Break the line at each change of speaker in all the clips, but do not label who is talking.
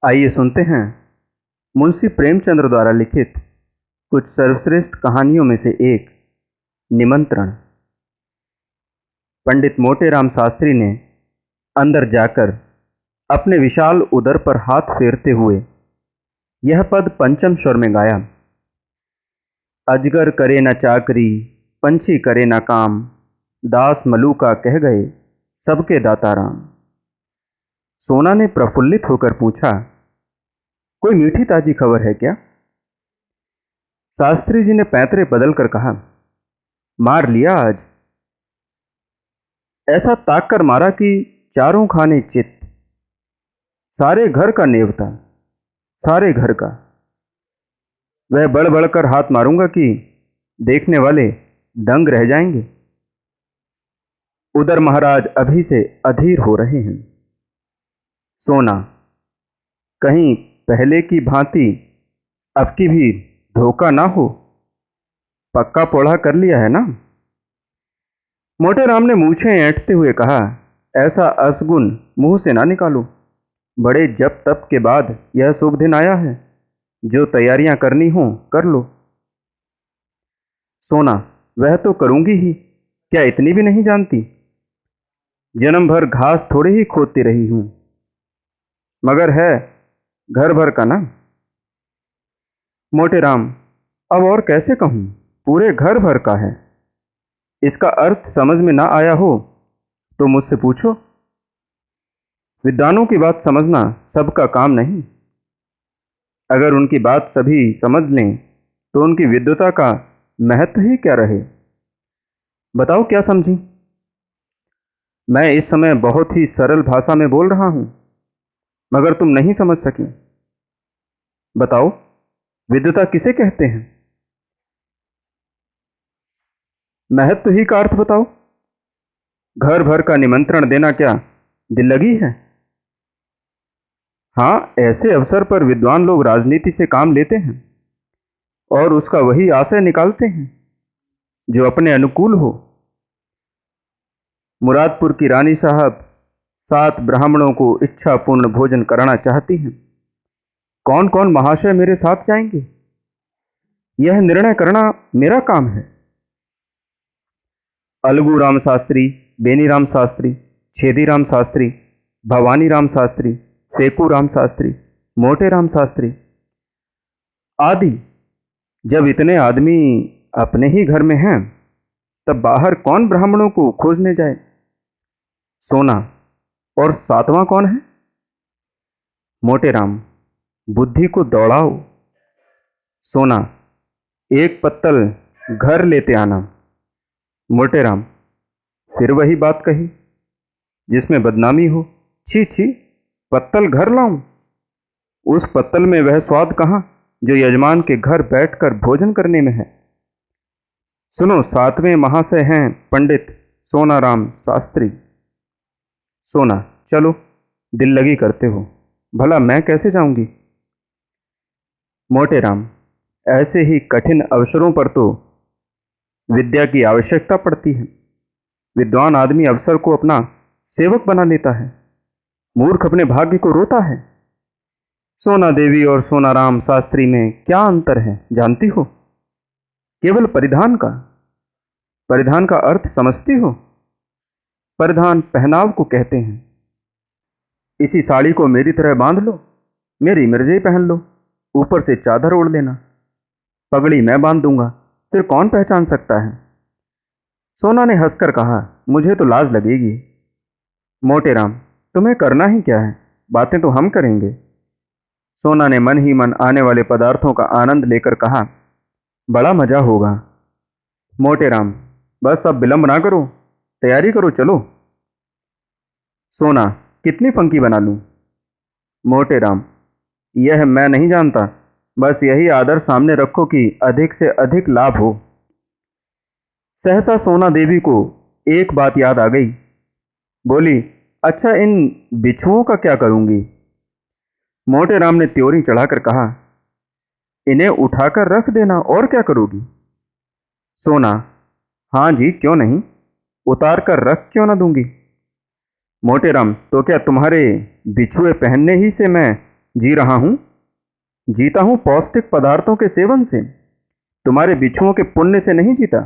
आइए सुनते हैं मुंशी प्रेमचंद्र द्वारा लिखित कुछ सर्वश्रेष्ठ कहानियों में से एक, निमंत्रण। पंडित मोटेराम शास्त्री ने अंदर जाकर अपने विशाल उदर पर हाथ फेरते हुए यह पद पंचम स्वर में गाया। अजगर करे न चाकरी, पंछी करे न काम, दास मलूका कह गए सबके दाता राम। सोना ने प्रफुल्लित होकर पूछा, कोई मीठी ताजी खबर है क्या? शास्त्री जी ने पैंतरे बदल कर कहा, मार लिया आज। ऐसा ताक कर मारा कि चारों खाने चित, सारे घर का नेवता, सारे घर का। वह बढ़ बढ़कर हाथ मारूंगा कि देखने वाले दंग रह जाएंगे। उधर महाराज अभी से अधीर हो रहे हैं। सोना, कहीं पहले की भांति अब की भी धोखा ना हो, पक्का पोढ़ा कर लिया है ना? मोटेराम ने मूछें ऐंठते हुए कहा, ऐसा असगुन मुंह से ना निकालो। बड़े जप तप के बाद यह शुभ दिन आया है, जो तैयारियां करनी हो कर लो। सोना, वह तो करूंगी ही, क्या इतनी भी नहीं जानती? जन्म भर घास थोड़ी ही खोदती रही हूं, मगर है घर भर का ना। मोटेराम, अब और कैसे कहूं, पूरे घर भर का है। इसका अर्थ समझ में ना आया हो तो मुझसे पूछो। विद्वानों की बात समझना सबका काम नहीं। अगर उनकी बात सभी समझ लें तो उनकी विद्वता का महत्व ही क्या रहे। बताओ क्या समझी? मैं इस समय बहुत ही सरल भाषा में बोल रहा हूं, मगर तुम नहीं समझ सकी। बताओ, विद्वता किसे कहते हैं? महत्व ही का अर्थ बताओ। घर भर का निमंत्रण देना क्या दिल लगी है? हाँ, ऐसे अवसर पर विद्वान लोग राजनीति से काम लेते हैं और उसका वही आशय निकालते हैं जो अपने अनुकूल हो। मुरादपुर की रानी साहब 7 ब्राह्मणों को इच्छापूर्ण भोजन कराना चाहती हैं। कौन कौन महाशय मेरे साथ जाएंगे, यह निर्णय करना मेरा काम है। अलगू राम शास्त्री, बेनीराम शास्त्री, छेदीराम शास्त्री, भवानी राम शास्त्री, फेकू राम शास्त्री, मोटे राम शास्त्री आदि। जब इतने आदमी अपने ही घर में हैं, तब बाहर कौन ब्राह्मणों को खोजने जाए? सोना, और 7वां कौन है? मोटेराम, बुद्धि को दौड़ाओ। सोना, एक पत्तल घर लेते आना। मोटेराम, फिर वही बात कही जिसमें बदनामी हो। छी छी, पत्तल घर लाऊं? उस पत्तल में वह स्वाद कहां जो यजमान के घर बैठकर भोजन करने में है। सुनो, 7वें महाशय हैं पंडित सोनाराम शास्त्री। सोना, चलो, दिल लगी करते हो, भला मैं कैसे जाऊंगी? मोटेराम, ऐसे ही कठिन अवसरों पर तो विद्या की आवश्यकता पड़ती है। विद्वान आदमी अवसर को अपना सेवक बना लेता है, मूर्ख अपने भाग्य को रोता है। सोना देवी और सोनाराम शास्त्री में क्या अंतर है जानती हो? केवल परिधान का। परिधान का अर्थ समझती हो? परिधान पहनाव को कहते हैं। इसी साड़ी को मेरी तरह बांध लो, मेरी मिर्जई पहन लो, ऊपर से चादर ओढ़ लेना। पगड़ी मैं बांध दूंगा, फिर कौन पहचान सकता है? सोना ने हंसकर कहा, मुझे तो लाज लगेगी। मोटेराम, तुम्हें करना ही क्या है, बातें तो हम करेंगे। सोना ने मन ही मन आने वाले पदार्थों का आनंद लेकर कहा, बड़ा मजा होगा। मोटेराम, बस अब विलंब ना करो, तैयारी करो, चलो। सोना, कितनी फंकी बना लूं? मोटेराम, यह मैं नहीं जानता, बस यही आदर सामने रखो कि अधिक से अधिक लाभ हो। सहसा सोना देवी को एक बात याद आ गई। बोली, अच्छा, इन बिच्छुओं का क्या करूंगी? मोटेराम ने त्योरी चढ़ाकर कहा, इन्हें उठाकर रख देना, और क्या करोगी? सोना, हाँ जी, क्यों नहीं, उतार कर रख क्यों ना दूंगी। मोटेराम, तो क्या तुम्हारे बिछुए पहनने ही से मैं जी रहा हूं। जीता हूं पौष्टिक पदार्थों के सेवन से, तुम्हारे बिच्छुओं के पुण्य से नहीं जीता।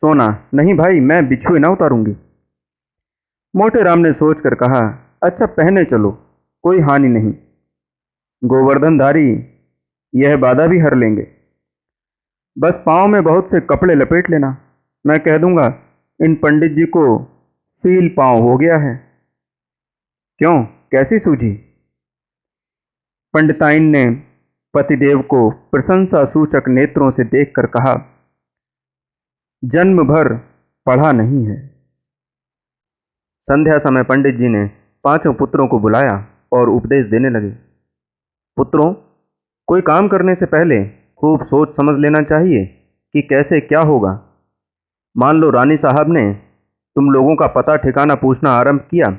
सोना, नहीं भाई, मैं बिच्छुए ना उतारूंगी। मोटे राम ने सोचकर कहा, अच्छा पहने चलो, कोई हानि नहीं। गोवर्धनधारी यह बाधा भी हर लेंगे। बस पाँव में बहुत से कपड़े लपेट लेना, मैं कह दूंगा इन पंडित जी को फील पाँव हो गया है। क्यों, कैसी सूझी? पंडिताइन ने पतिदेव को प्रशंसा सूचक नेत्रों से देखकर कहा, जन्म भर पढ़ा नहीं है। संध्या समय पंडित जी ने पांचों पुत्रों को बुलाया और उपदेश देने लगे। पुत्रों, कोई काम करने से पहले खूब सोच समझ लेना चाहिए कि कैसे क्या होगा। मान लो रानी साहब ने तुम लोगों का पता ठिकाना पूछना आरंभ किया,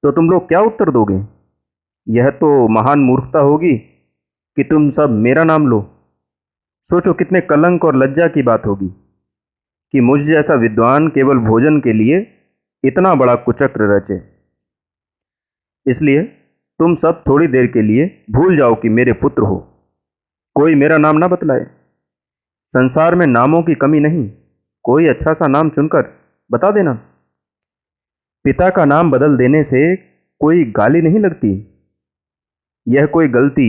तो तुम लोग क्या उत्तर दोगे? यह तो महान मूर्खता होगी कि तुम सब मेरा नाम लो। सोचो कितने कलंक और लज्जा की बात होगी कि मुझ जैसा विद्वान केवल भोजन के लिए इतना बड़ा कुचक्र रचे। इसलिए तुम सब थोड़ी देर के लिए भूल जाओ कि मेरे पुत्र हो। कोई मेरा नाम ना बतलाए। संसार में नामों की कमी नहीं, कोई अच्छा सा नाम चुनकर बता देना। पिता का नाम बदल देने से कोई गाली नहीं लगती। यह कोई गलती,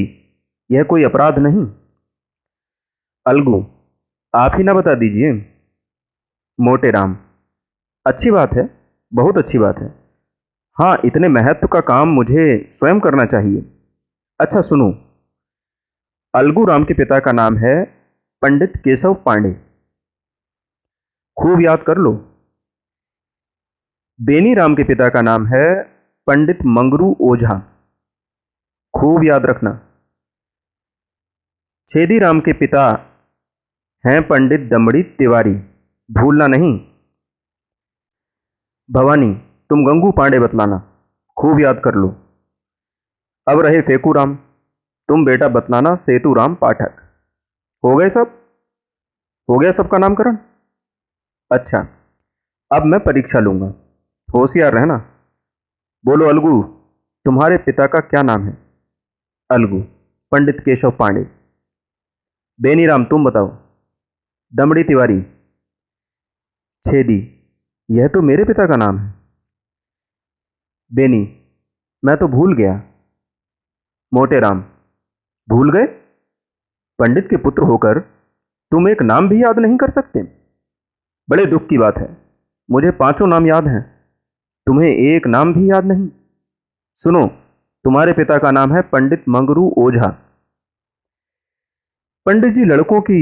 यह कोई अपराध नहीं। अलगू, आप ही ना बता दीजिए। मोटे राम, अच्छी बात है, बहुत अच्छी बात है। हाँ, इतने महत्व का काम मुझे स्वयं करना चाहिए। अच्छा सुनो, अलगू राम के पिता का नाम है पंडित केशव पांडे। खूब याद कर लो। बेनी राम के पिता का नाम है पंडित मंगरू ओझा। खूब याद रखना। छेदी राम के पिता हैं पंडित दमड़ी तिवारी, भूलना नहीं। भवानी, तुम गंगू पांडे बतलाना, खूब याद कर लो। अब रहे फेकू राम, तुम बेटा बतलाना सेतु राम पाठक। हो गए सब? हो गया सबका नामकरण? अच्छा, अब मैं परीक्षा लूंगा, होशियार रहना। बोलो अलगू, तुम्हारे पिता का क्या नाम है? अलगू, पंडित केशव पांडे। बेनीराम, तुम बताओ। दमड़ी तिवारी। छेदी, यह तो मेरे पिता का नाम है। बेनी, मैं तो भूल गया। मोटे राम, भूल गए? पंडित के पुत्र होकर तुम एक नाम भी याद नहीं कर सकते? बड़े दुख की बात है। मुझे पांचों नाम याद हैं, तुम्हें एक नाम भी याद नहीं। सुनो, तुम्हारे पिता का नाम है पंडित मंगरू ओझा। पंडित जी लड़कों की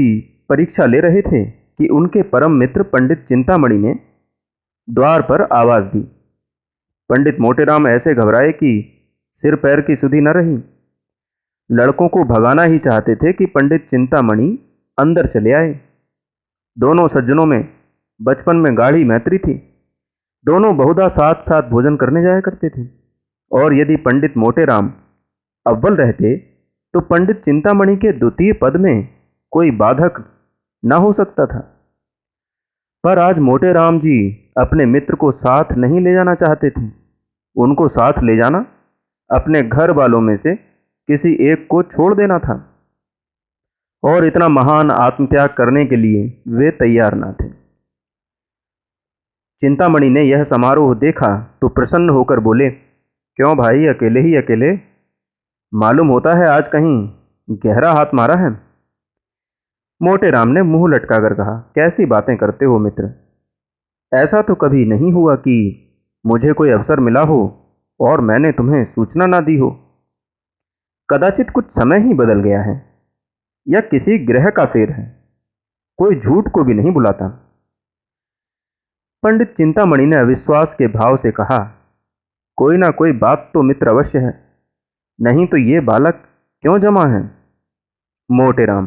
परीक्षा ले रहे थे कि उनके परम मित्र पंडित चिंतामणि ने द्वार पर आवाज दी। पंडित मोटेराम ऐसे घबराए कि सिर पैर की सुधि न रही। लड़कों को भगाना ही चाहते थे कि पंडित चिंतामणि अंदर चले आए। दोनों सज्जनों में बचपन में गाढ़ी मैत्री थी। दोनों बहुधा साथ साथ भोजन करने जाया करते थे, और यदि पंडित मोटेराम अव्वल रहते तो पंडित चिंतामणि के द्वितीय पद में कोई बाधक न हो सकता था। पर आज मोटेराम जी अपने मित्र को साथ नहीं ले जाना चाहते थे। उनको साथ ले जाना अपने घर वालों में से किसी एक को छोड़ देना था, और इतना महान आत्मत्याग करने के लिए वे तैयार न थे। चिंतामणि ने यह समारोह देखा तो प्रसन्न होकर बोले, क्यों भाई, अकेले ही अकेले? मालूम होता है आज कहीं गहरा हाथ मारा है। मोटेराम ने मुंह लटकाकर कहा, कैसी बातें करते हो मित्र? ऐसा तो कभी नहीं हुआ कि मुझे कोई अवसर मिला हो और मैंने तुम्हें सूचना ना दी हो। कदाचित कुछ समय ही बदल गया है, या किसी ग्रह का फेर है। कोई झूठ को भी नहीं बुलाता। पंडित चिंतामणि ने अविश्वास के भाव से कहा, कोई ना कोई बात तो मित्र अवश्य है, नहीं तो ये बालक क्यों जमा है? मोटेराम,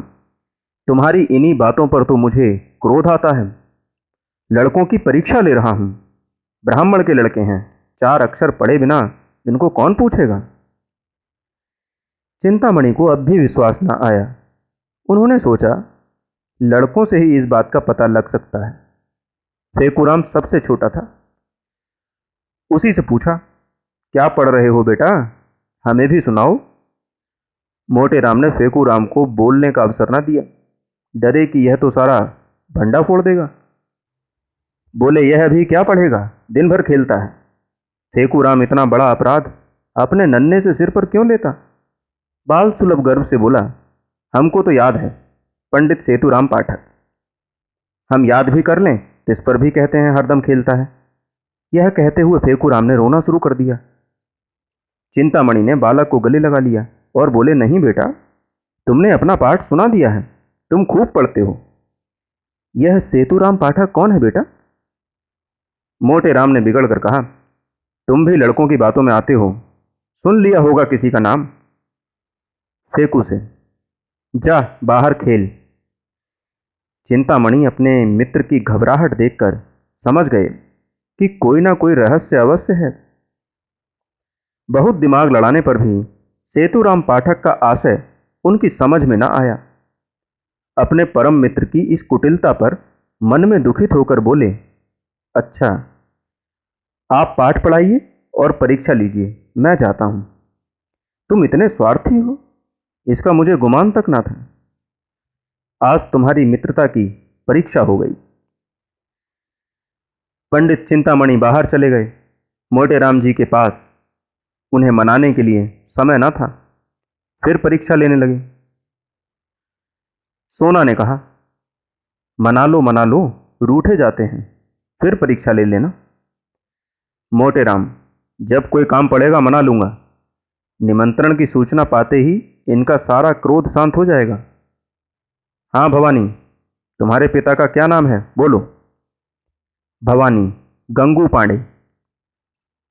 तुम्हारी इन्हीं बातों पर तो मुझे क्रोध आता है। लड़कों की परीक्षा ले रहा हूं। ब्राह्मण के लड़के हैं, 4 अक्षर पढ़े बिना इनको कौन पूछेगा? चिंतामणि को अब भी विश्वास न आया। उन्होंने सोचा, लड़कों से ही इस बात का पता लग सकता है। फेकूराम सबसे छोटा था। उसी से पूछा, क्या पढ़ रहे हो बेटा? हमें भी सुनाओ। मोटे राम ने फेकू राम को बोलने का अवसर न दिया, डरे कि यह तो सारा भंडा फोड़ देगा। बोले, यह अभी क्या पढ़ेगा, दिन भर खेलता है। फेकू राम इतना बड़ा अपराध अपने नन्हे से सिर पर क्यों लेता। बाल सुलभ गर्व से बोला, हमको तो याद है पंडित सेतुराम पाठक। हम याद भी कर लें तो इस पर भी कहते हैं हरदम खेलता है। यह कहते हुए फेकू राम ने रोना शुरू कर दिया। चिंतामणि ने बालक को गले लगा लिया और बोले, नहीं बेटा, तुमने अपना पाठ सुना दिया है, तुम खूब पढ़ते हो। यह सेतुराम पाठक कौन है बेटा? मोटे राम ने बिगड़ कर कहा, तुम भी लड़कों की बातों में आते हो, सुन लिया होगा किसी का नाम। फेकू से, जा बाहर खेल। चिंतामणि अपने मित्र की घबराहट देखकर समझ गए कि कोई ना कोई रहस्य अवश्य है। बहुत दिमाग लड़ाने पर भी सेतुराम पाठक का आशय उनकी समझ में न आया। अपने परम मित्र की इस कुटिलता पर मन में दुखित होकर बोले, अच्छा, आप पाठ पढ़ाइए और परीक्षा लीजिए, मैं जाता हूं। तुम इतने स्वार्थी हो, इसका मुझे गुमान तक ना था। आज तुम्हारी मित्रता की परीक्षा हो गई। पंडित चिंतामणि बाहर चले गए। मोटे राम जी के पास उन्हें मनाने के लिए समय न था। फिर परीक्षा लेने लगे। सोना ने कहा, मना लो, रूठे जाते हैं, फिर परीक्षा ले लेना। मोटे राम, जब कोई काम पड़ेगा मना लूंगा। निमंत्रण की सूचना पाते ही इनका सारा क्रोध शांत हो जाएगा। हाँ भवानी, तुम्हारे पिता का क्या नाम है, बोलो। भवानी, गंगू पांडे।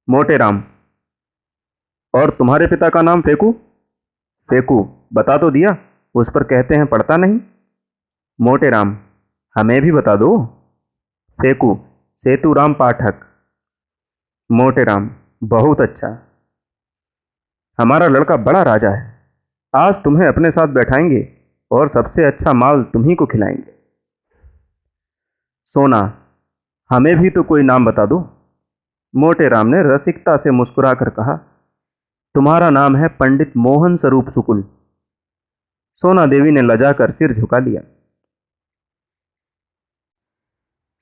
मोटे राम, और तुम्हारे पिता का नाम? फेकू। फेकू, बता तो दिया, उस पर कहते हैं पढ़ता नहीं। मोटे राम, हमें भी बता दो। फेकू, सेतुराम पाठक। मोटे राम, बहुत अच्छा, हमारा लड़का बड़ा राजा है। आज तुम्हें अपने साथ बैठाएंगे और सबसे अच्छा माल तुम्ही को खिलाएंगे। सोना, हमें भी तो कोई नाम बता दो। मोटे राम ने रसिकता से मुस्कुराकर कहा, तुम्हारा नाम है पंडित मोहन स्वरूप शुक्ल। सोना देवी ने लजाकर सिर झुका लिया।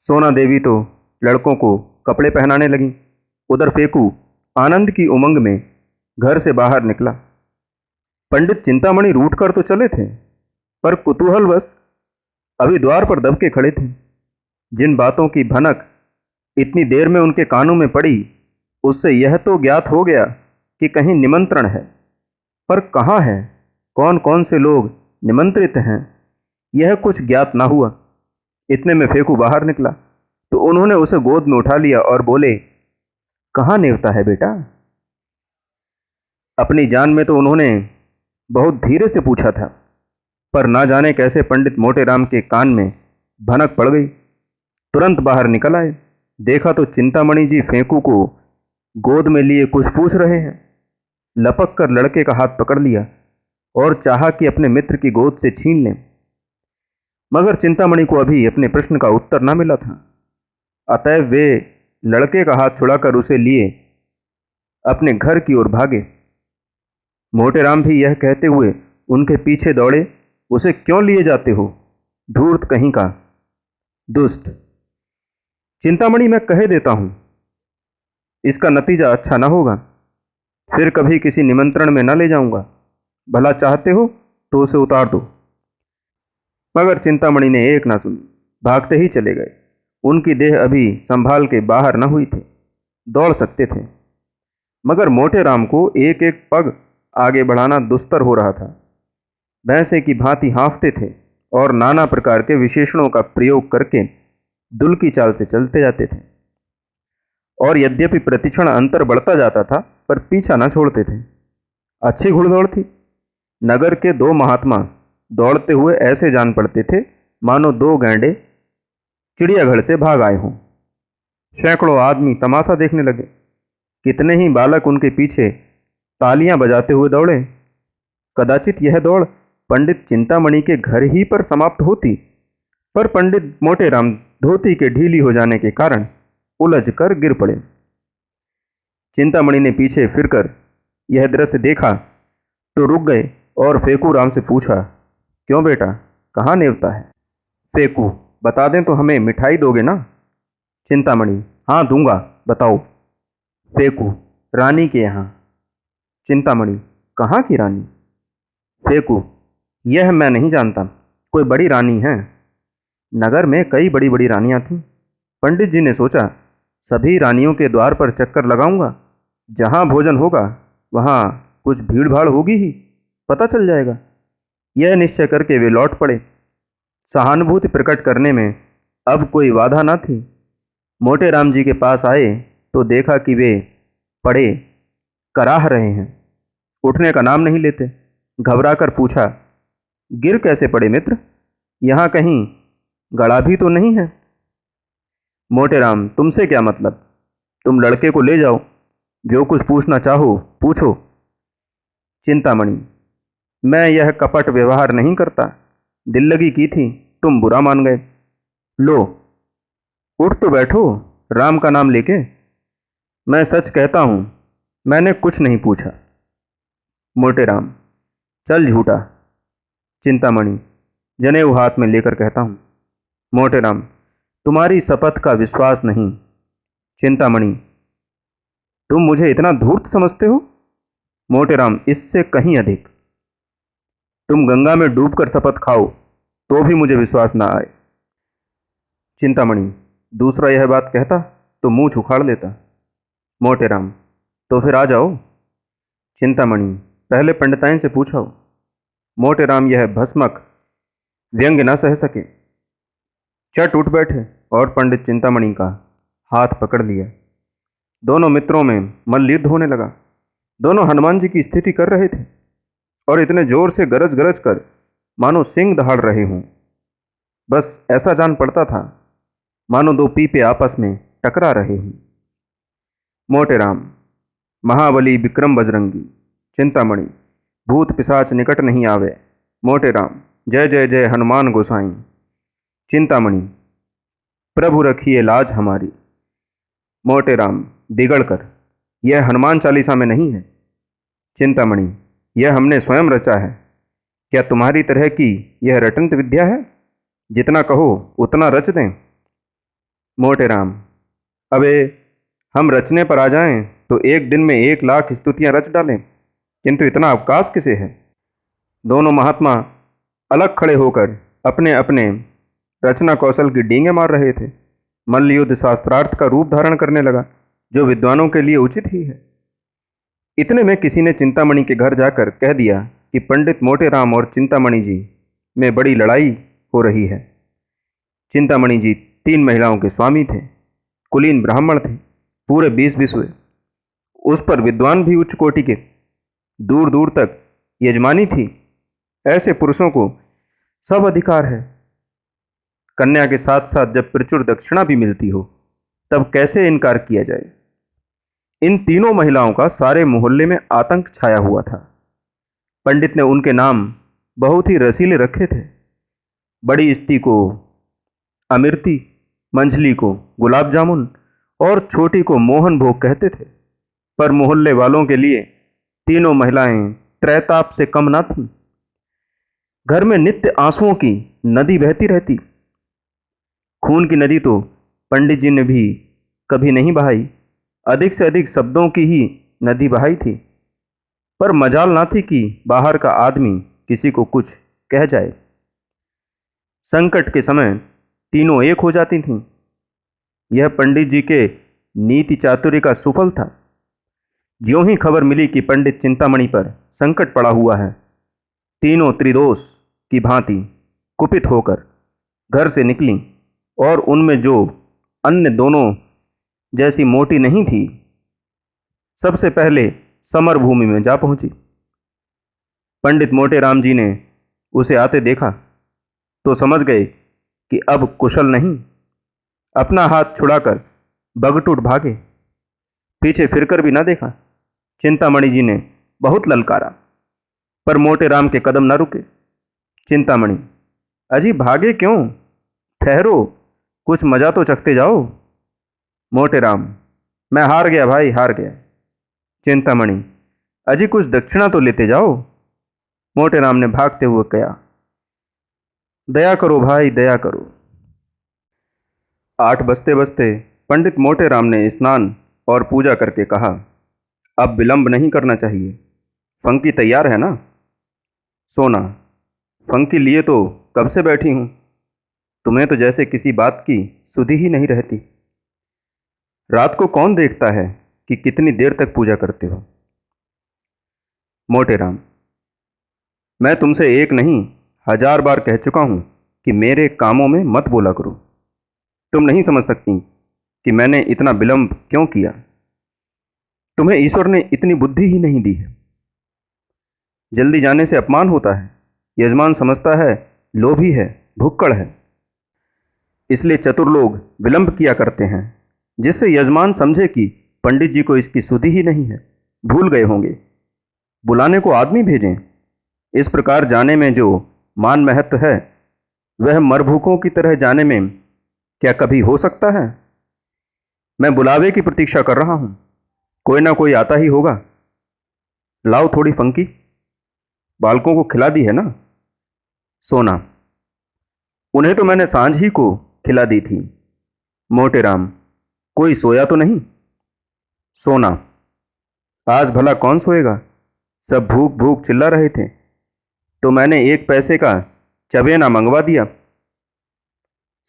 सोना देवी तो लड़कों को कपड़े पहनाने लगी। उधर फेकू आनंद की उमंग में घर से बाहर निकला। पंडित चिंतामणि रूठ कर तो चले थे, पर कुतूहलवश अभी द्वार पर दबके खड़े थे। जिन बातों की भनक इतनी देर में उनके कानों में पड़ी, उससे यह तो ज्ञात हो गया कि कहीं निमंत्रण है, पर कहाँ है, कौन कौन से लोग निमंत्रित हैं, यह कुछ ज्ञात ना हुआ। इतने में फेकू बाहर निकला तो उन्होंने उसे गोद में उठा लिया और बोले, कहाँ नेवता है बेटा? अपनी जान में तो उन्होंने बहुत धीरे से पूछा था, पर ना जाने कैसे पंडित मोटे राम के कान में भनक पड़ गई। तुरंत बाहर निकल आए। देखा तो चिंतामणि जी फेंकू को गोद में लिए कुछ पूछ रहे हैं। लपक कर लड़के का हाथ पकड़ लिया और चाहा कि अपने मित्र की गोद से छीन लें, मगर चिंतामणि को अभी अपने प्रश्न का उत्तर न मिला था। अतएव वे लड़के का हाथ छुड़ाकर उसे लिए अपने घर की ओर भागे। मोटे राम भी यह कहते हुए उनके पीछे दौड़े, उसे क्यों लिए जाते हो, धूर्त कहीं का, दुष्ट। चिंतामणि, मैं कह देता हूं, इसका नतीजा अच्छा न होगा। फिर कभी किसी निमंत्रण में न ले जाऊंगा। भला चाहते हो तो उसे उतार दो। मगर चिंतामणि ने एक ना सुनी, भागते ही चले गए। उनकी देह अभी संभाल के बाहर न हुई थी, दौड़ सकते थे, मगर मोटे राम को एक एक पग आगे बढ़ाना दुस्तर हो रहा था। भैंसे की भांति हाँफते थे और नाना प्रकार के विशेषणों का प्रयोग करके दुल की चाल से चलते जाते थे। और यद्यपि प्रतिक्षण अंतर बढ़ता जाता था, पर पीछा न छोड़ते थे। अच्छी घुड़दौड़ थी। नगर के दो महात्मा दौड़ते हुए ऐसे जान पड़ते थे मानो दो गैंडे चिड़ियाघर से भाग आए हों। सैकड़ों आदमी तमाशा देखने लगे। कितने ही बालक उनके पीछे तालियां बजाते हुए दौड़े। कदाचित यह दौड़ पंडित चिंतामणि के घर ही पर समाप्त होती, पर पंडित मोटे राम धोती के ढीली हो जाने के कारण उलझकर गिर पड़े। चिंतामणि ने पीछे फिरकर यह दृश्य देखा तो रुक गए और फेकू राम से पूछा, क्यों बेटा, कहाँ नेवता है? फेकू, बता दें तो हमें मिठाई दोगे ना? चिंतामणि, हाँ दूंगा, बताओ। फेकू, रानी के यहाँ। चिंतामणि, कहाँ की रानी? फेकू, यह मैं नहीं जानता, कोई बड़ी रानी है। नगर में कई बड़ी बड़ी रानियां थीं। पंडित जी ने सोचा सभी रानियों के द्वार पर चक्कर लगाऊंगा, जहां भोजन होगा वहां कुछ भीड़ भाड़ होगी ही, पता चल जाएगा। यह निश्चय करके वे लौट पड़े। सहानुभूति प्रकट करने में अब कोई बाधा न थी। मोटे राम जी के पास आए तो देखा कि वे पड़े कराह रहे हैं, उठने का नाम नहीं लेते। घबराकर पूछा, गिर कैसे पड़े मित्र? यहाँ कहीं गड़ा भी तो नहीं है? मोटे राम, तुमसे क्या मतलब? तुम लड़के को ले जाओ, जो कुछ पूछना चाहो पूछो। चिंतामणि, मैं यह कपट व्यवहार नहीं करता, दिल लगी की थी, तुम बुरा मान गए। लो, उठ तो बैठो, राम का नाम लेके। मैं सच कहता हूं, मैंने कुछ नहीं पूछा। मोटे राम, चल झूठा। चिंतामणि, जनेऊ हाथ में लेकर कहता हूं। मोटे राम, तुम्हारी शपथ का विश्वास नहीं। चिंतामणि, तुम मुझे इतना धूर्त समझते हो? मोटे राम, इससे कहीं अधिक। तुम गंगा में डूबकर शपथ खाओ तो भी मुझे विश्वास ना आए। चिंतामणि, दूसरा यह बात कहता तो मुंह उखाड़ लेता। मोटे राम, तो फिर आ जाओ। चिंतामणि, पहले पंडिताइन से पूछो। मोटे राम यह भस्मक व्यंग्य न सह सके, चट उठ बैठे और पंडित चिंतामणि का हाथ पकड़ लिया। दोनों मित्रों में मल्लयुद्ध होने लगा। दोनों हनुमान जी की स्थिति कर रहे थे और इतने जोर से गरज गरज कर मानो सिंह दहाड़ रहे हों। बस ऐसा जान पड़ता था मानो दो पीपे आपस में टकरा रहे हों। मोटे राम, महाबली विक्रम बजरंगी। चिंतामणि, भूत पिशाच निकट नहीं आवे। मोटे राम, जय जय जय हनुमान गोसाई। चिंतामणि, प्रभु रखिए लाज हमारी। मोटे राम, बिगड़ कर, यह हनुमान चालीसा में नहीं है। चिंतामणि, यह हमने स्वयं रचा है। क्या तुम्हारी तरह की यह रटंत विद्या है? जितना कहो उतना रच दें। मोटे राम, अबे हम रचने पर आ जाएं तो एक दिन में 1,00,000 स्तुतियां रच डालें, किंतु इतना अवकाश किसे है? दोनों महात्मा अलग खड़े होकर अपने अपने रचना कौशल की डींगे मार रहे थे। मल्लयुद्ध शास्त्रार्थ का रूप धारण करने लगा, जो विद्वानों के लिए उचित ही है। इतने में किसी ने चिंतामणि के घर जाकर कह दिया कि पंडित मोटे राम और चिंतामणि जी में बड़ी लड़ाई हो रही है। चिंतामणि जी 3 महिलाओं के स्वामी थे, कुलीन ब्राह्मण थे, पूरे 20 हुए। उस पर विद्वान भी उच्च कोटि के, दूर दूर तक यजमानी थी। ऐसे पुरुषों को सब अधिकार है। कन्या के साथ साथ जब प्रचुर दक्षिणा भी मिलती हो तब कैसे इनकार किया जाए? इन तीनों महिलाओं का सारे मोहल्ले में आतंक छाया हुआ था। पंडित ने उनके नाम बहुत ही रसीले रखे थे। बड़ी स्त्री को अमिर्ती, मंझली को गुलाब जामुन और छोटी को मोहन भोग कहते थे। पर मोहल्ले वालों के लिए तीनों महिलाएं त्रैताप से कम ना थीं। घर में नित्य आंसुओं की नदी बहती रहती। खून की नदी तो पंडित जी ने भी कभी नहीं बहाई, अधिक से अधिक शब्दों की ही नदी बहाई थी। पर मजाल ना थी कि बाहर का आदमी किसी को कुछ कह जाए। संकट के समय तीनों एक हो जाती थीं। यह पंडित जी के नीति चातुर्य का सुफल था। ज्यों ही खबर मिली कि पंडित चिंतामणि पर संकट पड़ा हुआ है, तीनों त्रिदोष की भांति कुपित होकर घर से निकलीं और उनमें जो अन्य दोनों जैसी मोटी नहीं थी, सबसे पहले समर भूमि में जा पहुंची। पंडित मोटे राम जी ने उसे आते देखा तो समझ गए कि अब कुशल नहीं। अपना हाथ छुड़ाकर बगटुट भागे, पीछे फिरकर भी न देखा। चिंतामणि जी ने बहुत ललकारा, पर मोटे राम के कदम न रुके। चिंतामणि, अजी भागे क्यों? ठहरो, कुछ मजा तो चखते जाओ। मोटे राम, मैं हार गया भाई, हार गया। चिंतामणि, अजी कुछ दक्षिणा तो लेते जाओ, मोटे राम ने भागते हुए कहा। दया करो भाई, दया करो। 8 बजते बजते पंडित मोटे राम ने स्नान और पूजा करके कहा, अब विलंब नहीं करना चाहिए। फंकी तैयार है ना? सोना, फंकी लिए तो कब से बैठी हूं। तुम्हें तो जैसे किसी बात की सुधि ही नहीं रहती। रात को कौन देखता है कि कितनी देर तक पूजा करते हो। मोटे राम, मैं तुमसे एक नहीं 1000 बार कह चुका हूं कि मेरे कामों में मत बोला करो। तुम नहीं समझ सकती कि मैंने इतना विलंब क्यों किया। तुम्हें ईश्वर ने इतनी बुद्धि ही नहीं दी है। जल्दी जाने से अपमान होता है। यजमान समझता है लोभी है, भुक्कड़ है, इसलिए चतुर लोग विलंब किया करते हैं, जिससे यजमान समझे कि पंडित जी को इसकी सुधि ही नहीं है, भूल गए होंगे, बुलाने को आदमी भेजें। इस प्रकार जाने में जो मान महत्व है, वह मरभूखों की तरह जाने में क्या कभी हो सकता है। मैं बुलावे की प्रतीक्षा कर रहा हूं, कोई ना कोई आता ही होगा। लाओ थोड़ी फंकी, बालकों को खिला दी है ना। सोना, उन्हें तो मैंने सांझ ही को खिला दी थी। मोटे राम, कोई सोया तो नहीं। सोना, आज भला कौन सोएगा। सब भूख भूख चिल्ला रहे थे, तो मैंने 1 पैसे का चबेना मंगवा दिया।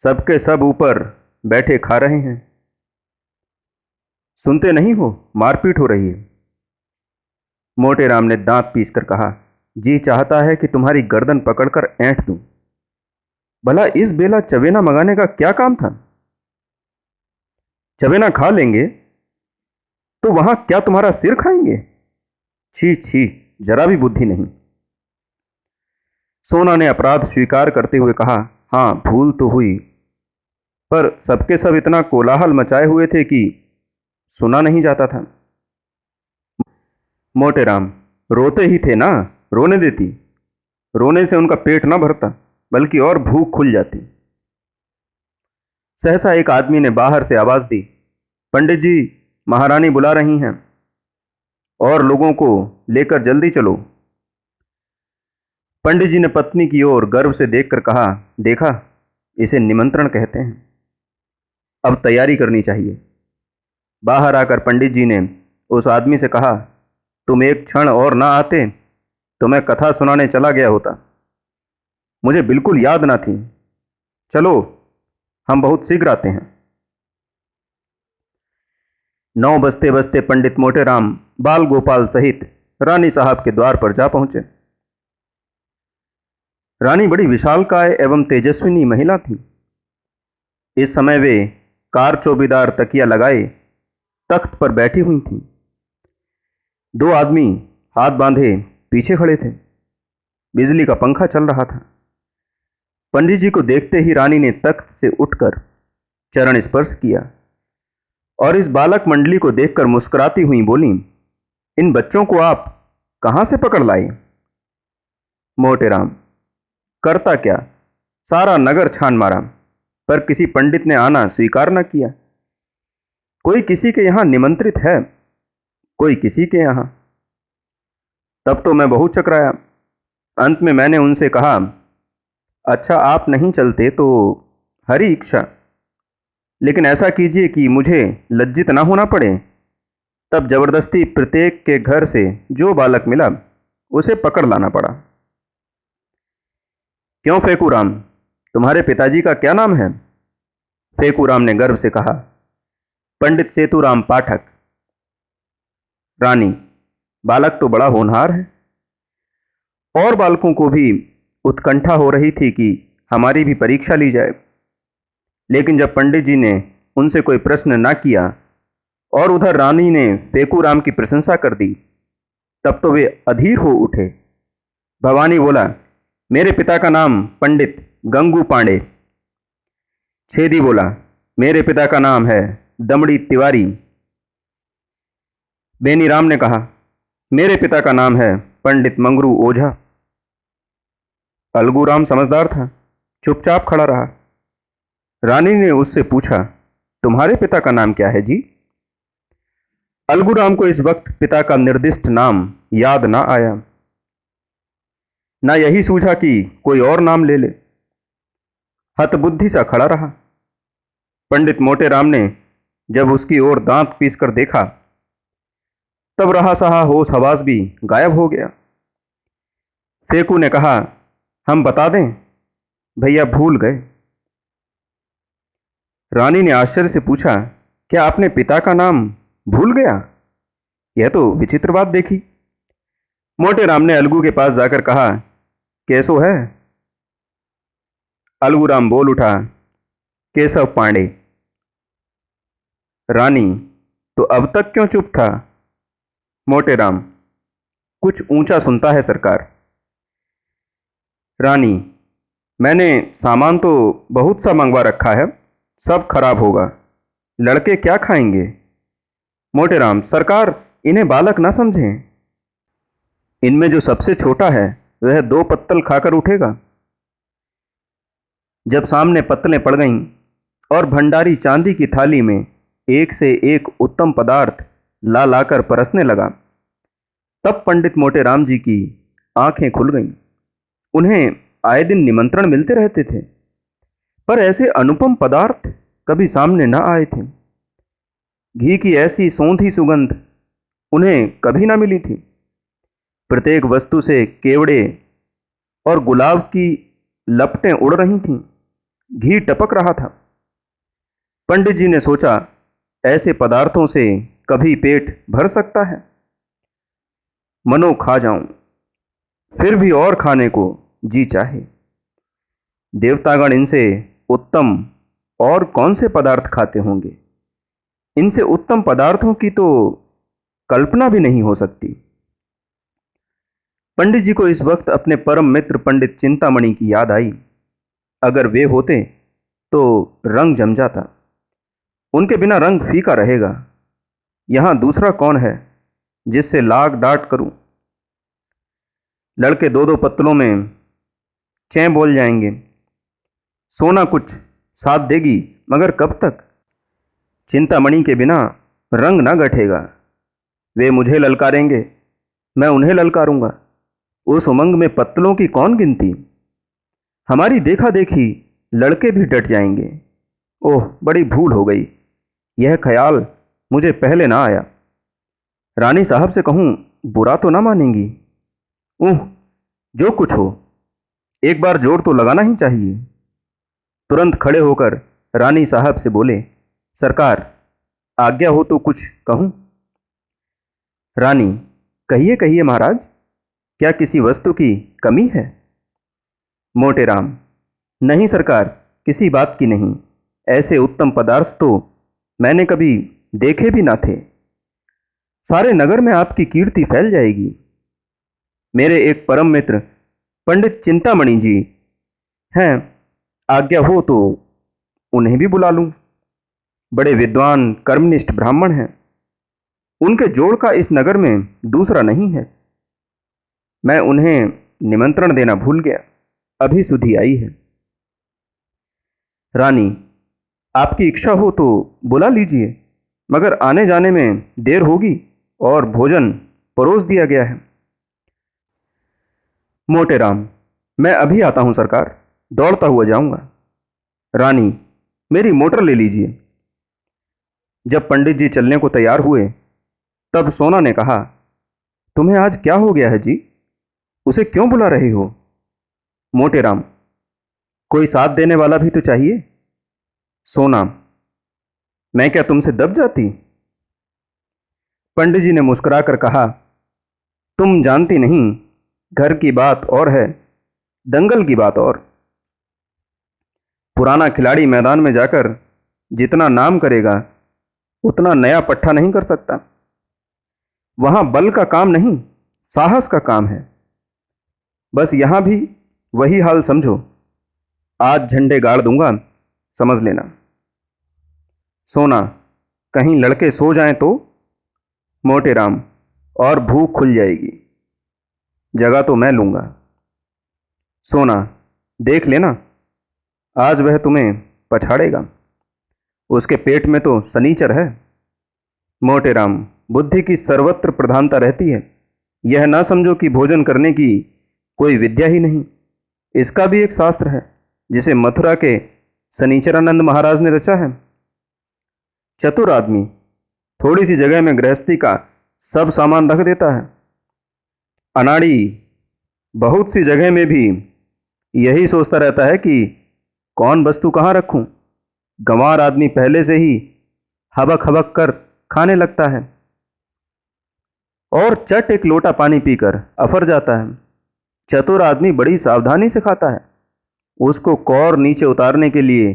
सबके सब ऊपर बैठे खा रहे हैं। सुनते नहीं हो, मारपीट हो रही है। मोटे राम ने दांत पीसकर कहा, जी चाहता है कि तुम्हारी गर्दन पकड़कर ऐंठ दूं। भला इस बेला चबेना मंगाने का क्या काम था। चबेना खा लेंगे तो वहां क्या तुम्हारा सिर खाएंगे। छी छी, जरा भी बुद्धि नहीं। सोना ने अपराध स्वीकार करते हुए कहा, हां भूल तो हुई, पर सबके सब इतना कोलाहल मचाए हुए थे कि सुना नहीं जाता था। मोटे राम, रोते ही थे ना, रोने देती। रोने से उनका पेट न भरता, बल्कि और भूख खुल जाती। सहसा एक आदमी ने बाहर से आवाज दी, पंडित जी, महारानी बुला रही हैं और लोगों को लेकर जल्दी चलो। पंडित जी ने पत्नी की ओर गर्व से देखकर कहा, देखा, इसे निमंत्रण कहते हैं। अब तैयारी करनी चाहिए। बाहर आकर पंडित जी ने उस आदमी से कहा, तुम एक क्षण और ना आते तो मैं कथा सुनाने चला गया होता। मुझे बिल्कुल याद ना थी। चलो, हम बहुत शीघ्र आते हैं। 9 बजते बजते पंडित मोटे राम बाल गोपाल सहित रानी साहब के द्वार पर जा पहुंचे। रानी बड़ी विशालकाय एवं तेजस्विनी महिला थी। इस समय वे कार चौबीदार तकिया लगाए तख्त पर बैठी हुई थीं। 2 आदमी हाथ बांधे पीछे खड़े थे। बिजली का पंखा चल रहा था। पंडित जी को देखते ही रानी ने तख्त से उठकर चरण स्पर्श किया और इस बालक मंडली को देखकर मुस्कुराती हुई बोली, इन बच्चों को आप कहां से पकड़ लाए। मोटे राम, करता क्या, सारा नगर छान मारा, पर किसी पंडित ने आना स्वीकार न किया। कोई किसी के यहां निमंत्रित है, कोई किसी के यहां। तब तो मैं बहुत चकराया। अंत में मैंने उनसे कहा, अच्छा आप नहीं चलते तो हरी इच्छा, लेकिन ऐसा कीजिए कि मुझे लज्जित ना होना पड़े। तब जबरदस्ती प्रत्येक के घर से जो बालक मिला उसे पकड़ लाना पड़ा। क्यों फेकूराम, तुम्हारे पिताजी का क्या नाम है। फेकूराम ने गर्व से कहा, पंडित सेतुराम पाठक। रानी, बालक तो बड़ा होनहार है। और बालकों को भी उत्कंठा हो रही थी कि हमारी भी परीक्षा ली जाए, लेकिन जब पंडित जी ने उनसे कोई प्रश्न ना किया और उधर रानी ने फेकूराम की प्रशंसा कर दी, तब तो वे अधीर हो उठे। भवानी बोला, मेरे पिता का नाम पंडित गंगू पांडे। छेदी बोला, मेरे पिता का नाम है दमड़ी तिवारी। बेनीराम ने कहा, मेरे पिता का नाम है पंडित मंगरू ओझा। अलगूराम समझदार था, चुपचाप खड़ा रहा। रानी ने उससे पूछा, तुम्हारे पिता का नाम क्या है जी। अलगूराम को इस वक्त पिता का निर्दिष्ट नाम याद ना आया, ना यही सूझा कि कोई और नाम ले ले। हतबुद्धि सा खड़ा रहा। पंडित मोटे राम ने जब उसकी ओर दांत पीस कर देखा, तब रहा सहा होश हवास भी गायब हो गया। फेकू ने कहा, हम बता दें, भैया भूल गए। रानी ने आश्चर्य से पूछा, क्या आपने पिता का नाम भूल गया? यह तो विचित्र बात देखी। मोटे राम ने अलगू के पास जाकर कहा, कैसो है? अलगूराम बोल उठा, केशव पांडे। रानी, तो अब तक क्यों चुप था? मोटे राम, कुछ ऊंचा सुनता है सरकार। रानी, मैंने सामान तो बहुत सा मंगवा रखा है, सब खराब होगा, लड़के क्या खाएंगे? मोटे राम, सरकार इन्हें बालक ना समझें। इनमें जो सबसे छोटा है वह 2 पत्तल खाकर उठेगा। जब सामने पत्तलें पड़ गईं और भंडारी चांदी की थाली में एक से एक उत्तम पदार्थ ला लाकर परसने लगा, तब पंडित मोटे राम जी की आंखें खुल गईं। उन्हें आए दिन निमंत्रण मिलते रहते थे, पर ऐसे अनुपम पदार्थ कभी सामने न आए थे। घी की ऐसी सौंधी सुगंध उन्हें कभी ना मिली थी। प्रत्येक वस्तु से केवड़े और गुलाब की लपटें उड़ रही थीं। घी टपक रहा था। पंडित जी ने सोचा, ऐसे पदार्थों से कभी पेट भर सकता है? मनो खा जाऊं, फिर भी और खाने को जी चाहे। देवतागण इनसे उत्तम और कौन से पदार्थ खाते होंगे? इनसे उत्तम पदार्थों की तो कल्पना भी नहीं हो सकती। पंडित जी को इस वक्त अपने परम मित्र पंडित चिंतामणि की याद आई। अगर वे होते तो रंग जम जाता। उनके बिना रंग फीका रहेगा। यहां दूसरा कौन है जिससे लाग डांट करूं? लड़के 2-2 पत्तलों में चैं बोल जाएंगे। सोना कुछ साथ देगी, मगर कब तक? चिंतामणि के बिना रंग ना गठेगा। वे मुझे ललकारेंगे, मैं उन्हें ललकारूंगा। उस उमंग में पत्तलों की कौन गिनती? हमारी देखा देखी लड़के भी डट जाएंगे। ओह, बड़ी भूल हो गई। यह ख्याल मुझे पहले ना आया। रानी साहब से कहूं, बुरा तो ना मानेंगी? ऊह, जो कुछ हो, एक बार जोर तो लगाना ही चाहिए। तुरंत खड़े होकर रानी साहब से बोले, सरकार, आज्ञा हो तो कुछ कहूं? रानी, कहिए कहिए महाराज, क्या किसी वस्तु की कमी है? मोटे राम, नहीं सरकार, किसी बात की नहीं। ऐसे उत्तम पदार्थ तो मैंने कभी देखे भी ना थे। सारे नगर में आपकी कीर्ति फैल जाएगी। मेरे एक परम मित्र पंडित चिंतामणि जी हैं, आज्ञा हो तो उन्हें भी बुला लूं। बड़े विद्वान कर्मनिष्ठ ब्राह्मण हैं। उनके जोड़ का इस नगर में दूसरा नहीं है। मैं उन्हें निमंत्रण देना भूल गया। अभी सुधि आई है। रानी, आपकी इच्छा हो तो बुला लीजिए, मगर आने जाने में देर होगी और भोजन परोस दिया गया है। मोटे राम, मैं अभी आता हूं सरकार, दौड़ता हुआ जाऊंगा। रानी, मेरी मोटर ले लीजिए। जब पंडित जी चलने को तैयार हुए, तब सोना ने कहा, तुम्हें आज क्या हो गया है जी? उसे क्यों बुला रही हो? मोटे राम, कोई साथ देने वाला भी तो चाहिए। सोना, मैं क्या तुमसे दब जाती? पंडित जी ने मुस्कुराकर कहा, तुम जानती नहीं, घर की बात और है, दंगल की बात और। पुराना खिलाड़ी मैदान में जाकर जितना नाम करेगा, उतना नया पट्टा नहीं कर सकता। वहां बल का काम नहीं, साहस का काम है। बस यहां भी वही हाल समझो। आज झंडे गाड़ दूंगा, समझ लेना। सोना, कहीं लड़के सो जाएं तो? मोटे राम, और भूख खुल जाएगी। जगह तो मैं लूंगा। सोना, देख लेना, आज वह तुम्हें पछाड़ेगा। उसके पेट में तो सनीचर है। मोटे राम, बुद्धि की सर्वत्र प्रधानता रहती है। यह ना समझो कि भोजन करने की कोई विद्या ही नहीं, इसका भी एक शास्त्र है जिसे मथुरा के शनिचरानंद महाराज ने रचा है। चतुर आदमी थोड़ी सी जगह में गृहस्थी का सब सामान रख देता है। अनाड़ी बहुत सी जगह में भी यही सोचता रहता है कि कौन वस्तु कहाँ रखूं। गंवार आदमी पहले से ही हबक हबक कर खाने लगता है और चट एक लोटा पानी पीकर अफर जाता है। चतुर आदमी बड़ी सावधानी से खाता है, उसको कौर नीचे उतारने के लिए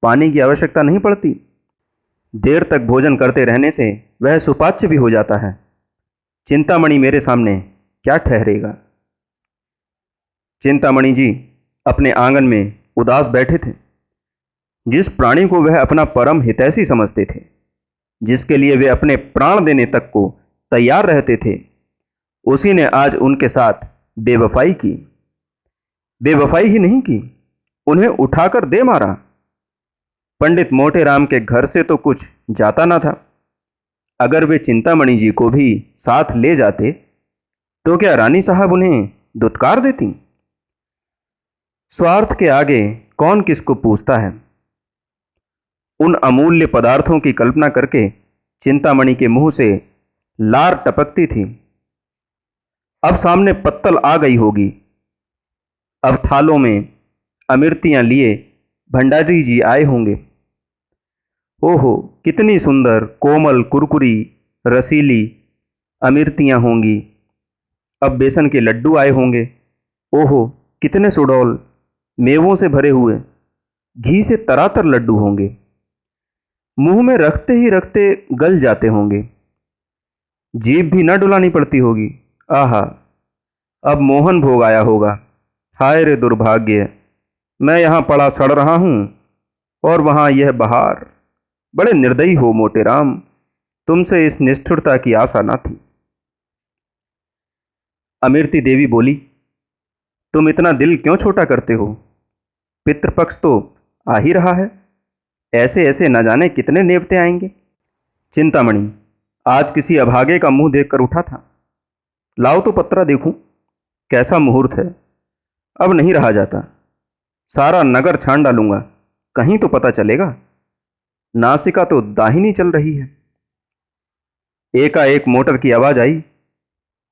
पानी की आवश्यकता नहीं पड़ती। देर तक भोजन करते रहने से वह सुपाच्य भी हो जाता है। चिंतामणि मेरे सामने क्या ठहरेगा। चिंतामणि जी अपने आंगन में उदास बैठे थे। जिस प्राणी को वह अपना परम हितैषी समझते थे, जिसके लिए वे अपने प्राण देने तक को तैयार रहते थे, उसी ने आज उनके साथ बेवफाई की। बेवफाई ही नहीं की, उन्हें उठाकर दे मारा। पंडित मोटेराम के घर से तो कुछ जाता ना था। अगर वे चिंतामणि जी को भी साथ ले जाते तो क्या रानी साहब उन्हें दुत्कार देती। स्वार्थ के आगे कौन किसको पूछता है। उन अमूल्य पदार्थों की कल्पना करके चिंतामणि के मुंह से लार टपकती थी। अब सामने पत्तल आ गई होगी। अब थालों में अमृतियां लिए भंडारी जी आए होंगे। ओहो, कितनी सुंदर कोमल कुरकुरी रसीली अमृतियां होंगी। अब बेसन के लड्डू आए होंगे। ओहो, कितने सुडौल मेवों से भरे हुए घी से तरातर लड्डू होंगे। मुंह में रखते ही रखते गल जाते होंगे, जीभ भी न डुलानी पड़ती होगी। आहा, अब मोहन भोग आया होगा। हाय रे दुर्भाग्य, मैं यहाँ पड़ा सड़ रहा हूँ और वहाँ यह बहार। बड़े निर्दयी हो मोटेराम, तुमसे इस निष्ठुरता की आशा न थी। अमृति देवी बोली, तुम इतना दिल क्यों छोटा करते हो। पितृपक्ष तो आ ही रहा है, ऐसे ऐसे न जाने कितने नेवते आएंगे। चिंतामणि आज किसी अभागे का मुंह देखकर उठा था। लाओ तो पत्रा देखूं, कैसा मुहूर्त है। अब नहीं रहा जाता, सारा नगर छान डालूंगा, कहीं तो पता चलेगा। नासिका तो दाहिनी चल रही है। एकाएक मोटर की आवाज आई।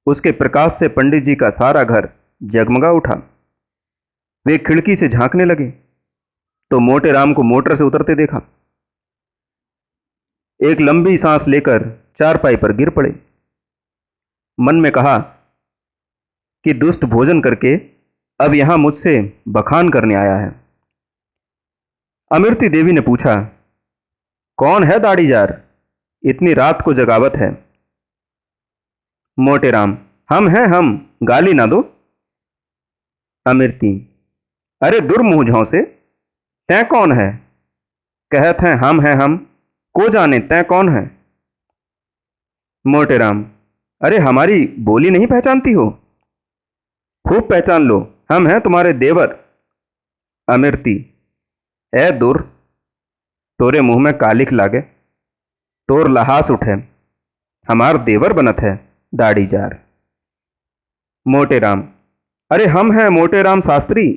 उसके प्रकाश से पंडित जी का सारा घर जगमगा उठा। वे खिड़की से झांकने लगे तो मोटेराम को मोटर से उतरते देखा। एक लंबी सांस लेकर चारपाई पर गिर पड़े। मन में कहा कि दुष्ट भोजन करके अब यहां मुझसे बखान करने आया है। अमृति देवी ने पूछा, कौन है दाढ़ीजार, इतनी रात को जगावत है। मोटेराम, हम हैं हम, गाली ना दो। अमृति, अरे दुर्मुंह झौसे, तैं कौन है। कहत हैं हम हैं हम, को जाने तैं कौन है। मोटेराम, अरे हमारी बोली नहीं पहचानती हो। खूब पहचान लो, हम हैं तुम्हारे देवर। अमृति, ए दुर, तोरे मुंह में कालिख लागे, तोर लहास उठे, हमार देवर बनत है दाढ़ीजार। मोटेराम, अरे हम हैं मोटेराम शास्त्री,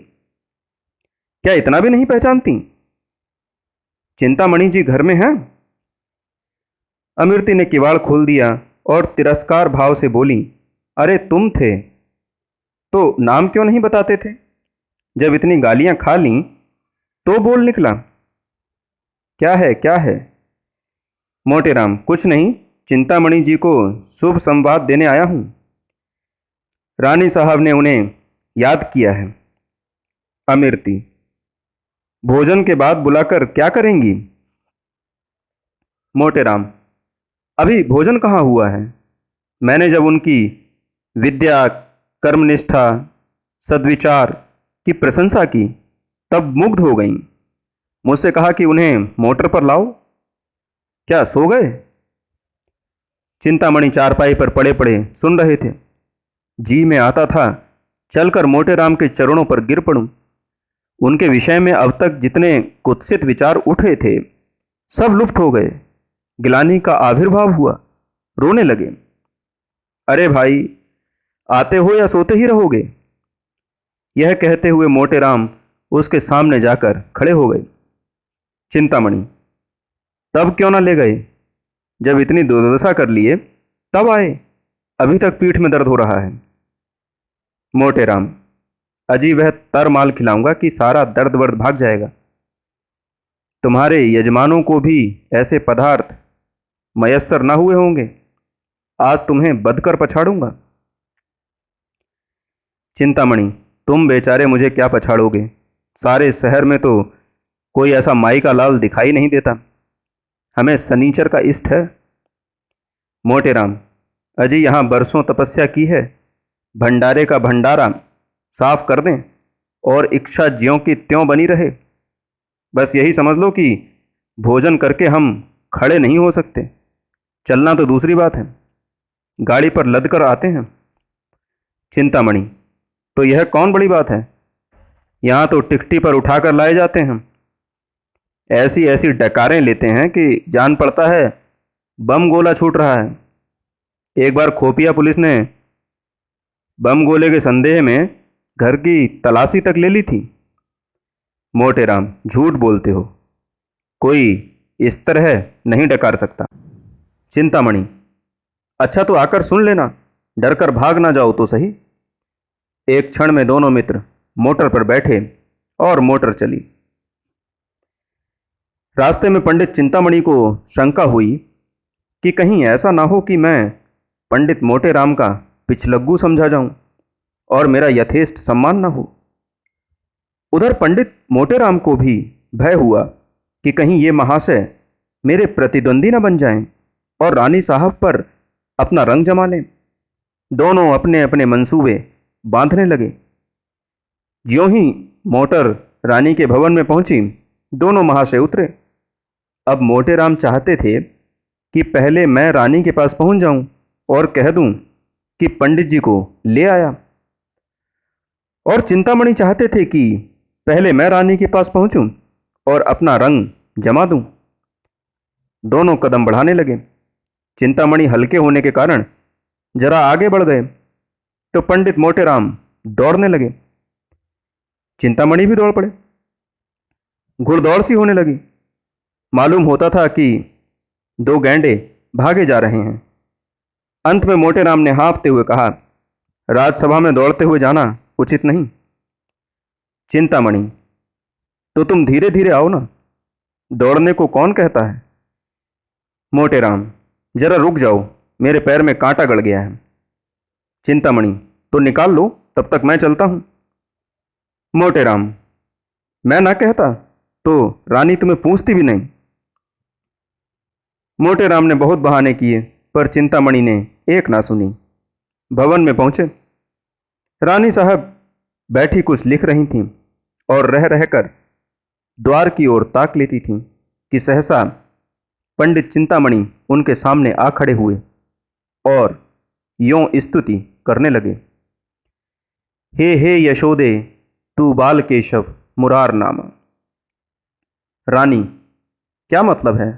क्या इतना भी नहीं पहचानती। चिंतामणि जी घर में हैं। अमृति ने किवाड़ खोल दिया और तिरस्कार भाव से बोली, अरे तुम थे तो नाम क्यों नहीं बताते थे। जब इतनी गालियां खा लीं तो बोल निकला। क्या है क्या है। मोटेराम, कुछ नहीं, चिंतामणि जी को शुभ संवाद देने आया हूं। रानी साहब ने उन्हें याद किया है। अमृति, भोजन के बाद बुलाकर क्या करेंगी। मोटेराम, अभी भोजन कहाँ हुआ है। मैंने जब उनकी विद्या, कर्मनिष्ठा, सद्विचार की प्रशंसा की तब मुग्ध हो गईं। मुझसे कहा कि उन्हें मोटर पर लाओ। क्या सो गए। चिंतामणि चारपाई पर पड़े पड़े सुन रहे थे। जी में आता था चलकर मोटेराम के चरणों पर गिर पड़ूं। उनके विषय में अब तक जितने कुत्सित विचार उठे थे सब लुप्त हो गए। गिलानी का आविर्भाव हुआ। रोने लगे। अरे भाई, आते हो या सोते ही रहोगे? यह कहते हुए मोटे राम उसके सामने जाकर खड़े हो गए। चिंतामणि, तब क्यों ना ले गए? जब इतनी दुर्दशा कर लिए तब आए। अभी तक पीठ में दर्द हो रहा है। मोटे राम, अजी वह तर माल खिलाऊंगा कि सारा दर्द वर्द भाग जाएगा। तुम्हारे यजमानों को भी ऐसे पदार्थ मयस्सर न हुए होंगे। आज तुम्हें बदकर पछाड़ूंगा। चिंतामणि, तुम बेचारे मुझे क्या पछाड़ोगे? सारे शहर में तो कोई ऐसा माई का लाल दिखाई नहीं देता। हमें सनीचर का इष्ट है। मोटे राम, अजी यहाँ बरसों तपस्या की है। भंडारे का भंडारा साफ कर दें और इच्छा ज्यों की त्यों बनी रहे। बस यही समझ लो कि भोजन करके हम खड़े नहीं हो सकते। चलना तो दूसरी बात है, गाड़ी पर लद कर आते हैं। चिंतामणि, तो यह कौन बड़ी बात है? यहाँ तो टिकटी पर उठाकर लाए जाते हैं। ऐसी ऐसी डकारें लेते हैं कि जान पड़ता है बम गोला छूट रहा है। एक बार खोपिया पुलिस ने बम गोले के संदेह में घर की तलाशी तक ले ली थी। मोटे राम, झूठ बोलते हो। कोई इस तरह नहीं डकार सकता। चिंतामणि, अच्छा तो आकर सुन लेना, डर कर भाग ना जाओ तो सही। एक क्षण में दोनों मित्र मोटर पर बैठे और मोटर चली। रास्ते में पंडित चिंतामणि को शंका हुई कि कहीं ऐसा ना हो कि मैं पंडित मोटे राम का पिछलग्गू समझा जाऊं और मेरा यथेष्ट सम्मान ना हो। उधर पंडित मोटे राम को भी भय हुआ कि कहीं ये महाशय मेरे प्रतिद्वंदी न बन जाएं और रानी साहब पर अपना रंग जमा लें। दोनों अपने अपने मंसूबे बांधने लगे। ज्यों ही मोटर रानी के भवन में पहुंची, दोनों महाशय उतरे। अब मोटे राम चाहते थे कि पहले मैं रानी के पास पहुंच जाऊं और कह दूं कि पंडित जी को ले आया, और चिंतामणि चाहते थे कि पहले मैं रानी के पास पहुंचूं और अपना रंग जमा दूं। दोनों कदम बढ़ाने लगे। चिंतामणि हल्के होने के कारण जरा आगे बढ़ गए तो पंडित मोटे राम दौड़ने लगे। चिंतामणि भी दौड़ पड़े। घुड़दौड़ सी होने लगी। मालूम होता था कि दो गैंडे भागे जा रहे हैं। अंत में मोटे राम ने हाँफते हुए कहा, राजसभा में दौड़ते हुए जाना उचित नहीं। चिंतामणि, तो तुम धीरे धीरे आओ ना, दौड़ने को कौन कहता है? मोटे राम, जरा रुक जाओ, मेरे पैर में कांटा गड़ गया है। चिंतामणि, तो निकाल लो, तब तक मैं चलता हूं। मोटे राम, मैं ना कहता तो रानी तुम्हें पूछती भी नहीं। मोटे राम ने बहुत बहाने किए पर चिंतामणि ने एक ना सुनी। भवन में पहुंचे। रानी साहब बैठी कुछ लिख रही थीं और रह रहकर द्वार की ओर ताक लेती थीं कि सहसा पंडित चिंतामणि उनके सामने आ खड़े हुए और यों स्तुति करने लगे। हे यशोदे, तू बाल केशव मुरार नामा। रानी, क्या मतलब है?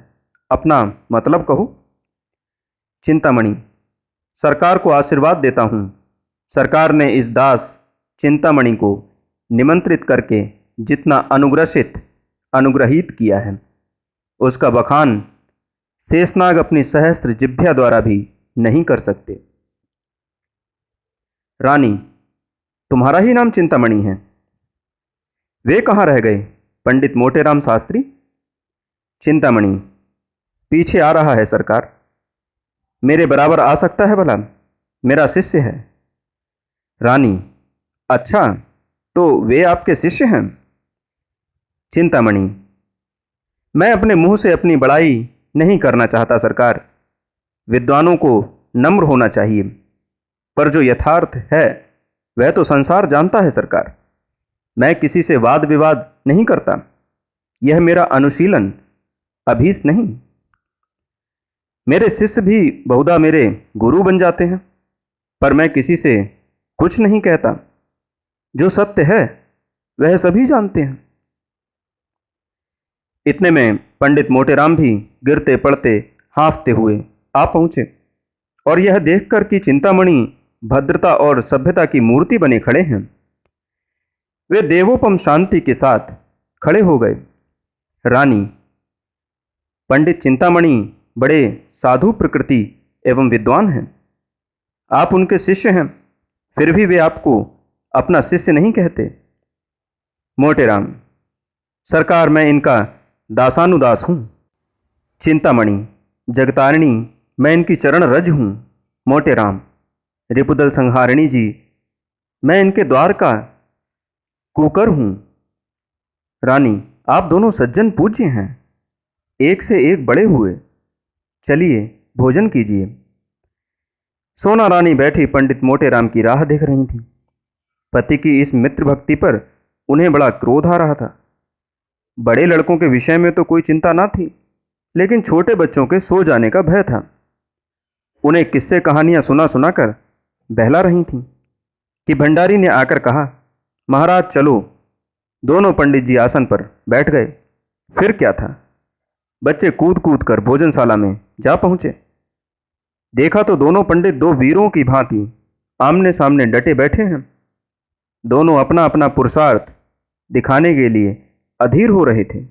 अपना मतलब कहो। चिंतामणि, सरकार को आशीर्वाद देता हूं। सरकार ने इस दास चिंतामणि को निमंत्रित करके जितना अनुग्रहित किया है, उसका बखान शेषनाग अपनी सहस्त्र जिभ्या द्वारा भी नहीं कर सकते। रानी, तुम्हारा ही नाम चिंतामणि है? वे कहाँ रह गए, पंडित मोटे राम शास्त्री? चिंतामणि, पीछे आ रहा है सरकार। मेरे बराबर आ सकता है भला? मेरा शिष्य है। रानी, अच्छा, तो वे आपके शिष्य हैं? चिंतामणि, मैं अपने मुंह से अपनी बड़ाई नहीं करना चाहता सरकार। विद्वानों को नम्र होना चाहिए, पर जो यथार्थ है वह तो संसार जानता है सरकार। मैं किसी से वाद विवाद नहीं करता। यह मेरा अनुशीलन अभीष्ट नहीं। मेरे शिष्य भी बहुधा मेरे गुरु बन जाते हैं, पर मैं किसी से कुछ नहीं कहता। जो सत्य है वह सभी जानते हैं। इतने में पंडित मोटेराम भी गिरते पड़ते हाँफते हुए आ पहुंचे। और यह देखकर कि चिंतामणि भद्रता और सभ्यता की मूर्ति बने खड़े हैं, वे देवोपम शांति के साथ खड़े हो गए। रानी, पंडित चिंतामणि बड़े साधु प्रकृति एवं विद्वान हैं। आप उनके शिष्य हैं, फिर भी वे आपको अपना शिष्य नहीं कहते। मोटेराम, सरकार, मैं इनका दासानुदास हूँ। चिंतामणि, जगतारिणी, मैं इनकी चरण रज हूँ। मोटेराम, रिपुदल संहारिणी जी, मैं इनके द्वार का कुकर हूँ। रानी, आप दोनों सज्जन पूज्य हैं, एक से एक बड़े हुए। चलिए भोजन कीजिए। सोना रानी बैठी पंडित मोटेराम की राह देख रही थी। पति की इस मित्र भक्ति पर उन्हें बड़ा क्रोध आ रहा था। बड़े लड़कों के विषय में तो कोई चिंता ना थी, लेकिन छोटे बच्चों के सो जाने का भय था। उन्हें किस्से कहानियां सुना सुनाकर बहला रही थीं कि भंडारी ने आकर कहा, महाराज चलो। दोनों पंडित जी आसन पर बैठ गए। फिर क्या था, बच्चे कूद कूद कर भोजनशाला में जा पहुंचे। देखा तो दोनों पंडित दो वीरों की भांति आमने सामने डटे बैठे हैं। दोनों अपना अपना पुरुषार्थ दिखाने के लिए अधीर हो रहे थे।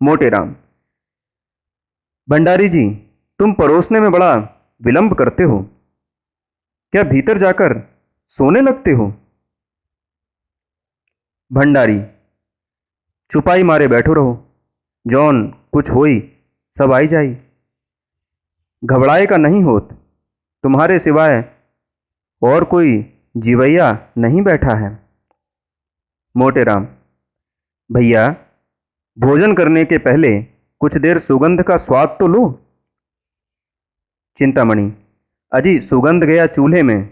मोटेराम, भंडारी जी, तुम परोसने में बड़ा विलंब करते हो, क्या भीतर जाकर सोने लगते हो? भंडारी, चुपाई मारे बैठो रहो, जौन कुछ होई सब आई जाई। घबराए का नहीं होत, तुम्हारे सिवाय और कोई जीवैया नहीं बैठा है। मोटेराम, भैया, भोजन करने के पहले कुछ देर सुगंध का स्वाद तो लो। चिंतामणि, अजी सुगंध गया चूल्हे में,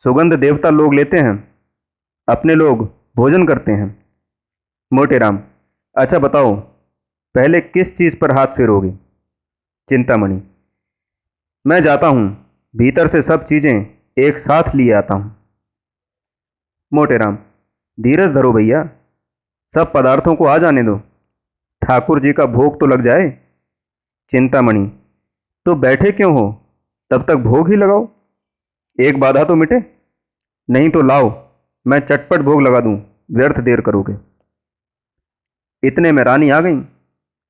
सुगंध देवता लोग लेते हैं, अपने लोग भोजन करते हैं। मोटेराम, अच्छा बताओ, पहले किस चीज पर हाथ फेरोगे? चिंतामणि, मैं जाता हूं, भीतर से सब चीजें एक साथ लिए आता हूं। मोटेराम, धीरज धरो भैया, सब पदार्थों को आ जाने दो, ठाकुर जी का भोग तो लग जाए। चिंतामणि, तो बैठे क्यों हो, तब तक भोग ही लगाओ, एक बाधा तो मिटे। नहीं तो लाओ, मैं चटपट भोग लगा दूं, व्यर्थ देर करोगे। इतने में रानी आ गई।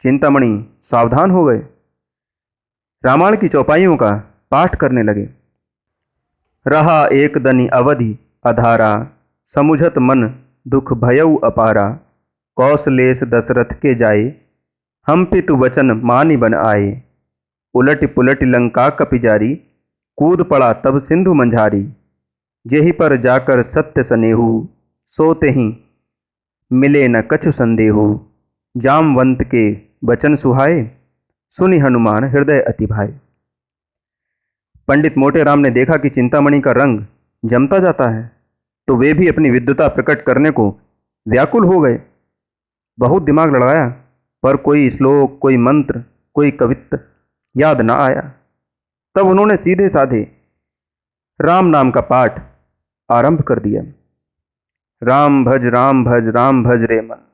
चिंतामणि सावधान हो गए। रामायण की चौपाइयों का पाठ करने लगे। रहा एक दनि अवधि अधारा, समुझत मन दुख भयउ अपारा। कौशलेश दशरथ के जाए, हम पितु वचन मानि बन आए। उलट पुलट लंका कपिजारी, कूद पड़ा तब सिंधु मंझारी। जेहि पर जाकर सत्य सनेहु, सोते ही मिले न कछु संदेहु। जामवंत के वचन सुहाए, सुनि हनुमान हृदय अति भाए। पंडित मोटेराम ने देखा कि चिंतामणि का रंग जमता जाता है, तो वे भी अपनी विद्वता प्रकट करने को व्याकुल हो गए। बहुत दिमाग लड़ाया, पर कोई श्लोक, कोई मंत्र, कोई कवित्त याद न आया। तब उन्होंने सीधे साधे राम नाम का पाठ आरंभ कर दिया। राम भज राम भज राम भज रे मन।